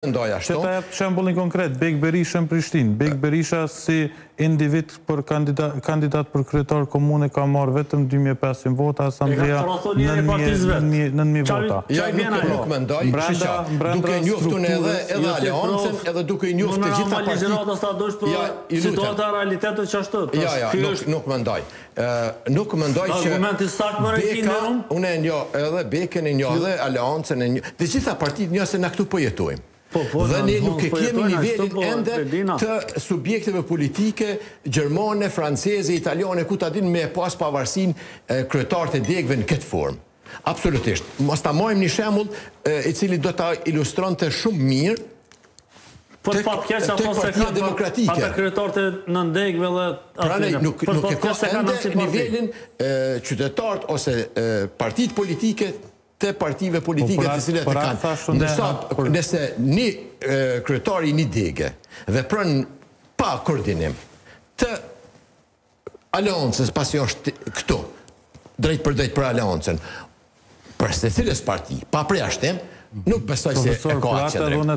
Që ta jep shembullin konkret, Bek Berisha në Prishtinë. Bek Berisha si individ për kandidat për kryetar komune ka marrë vetëm 2500 vota, Asambleja 9000 vota. Nuk mendoj, duke njoftun edhe Aleancën, edhe duke njoft të gjitha partitë. Situata e realitetit që ashtu. Nuk mendoj. Nuk mendoj që Beka, unë e njoh edhe Bekën e njoh edhe Aleancën e njoh. Të gjitha partitë njoh se na këtu po jetojmë. Dhe ne nuk e kemi nivelin ende të subjekteve politike gjermane, franceze, italiane, ku ta din me pas pavarësin kryetarët e degëve në këtë formë. Absolutisht. Mos ta marrim një shembull i cili do ta ilustronte shumë mirë për fatkeq ato se kanë ata kryetarët e nëndegëve dhe aty. Nuk e ka ende nivelin qytetarët ose partitë politike të partive politike të cilat e kanë. Nëse një kryetari i një dege vepron pa koordinim të Aleancës, pasi është këtu, drejt për drejt për Aleancën, për se cilës parti, pa përjashtim, nuk besoj se e ka atë qëndrim.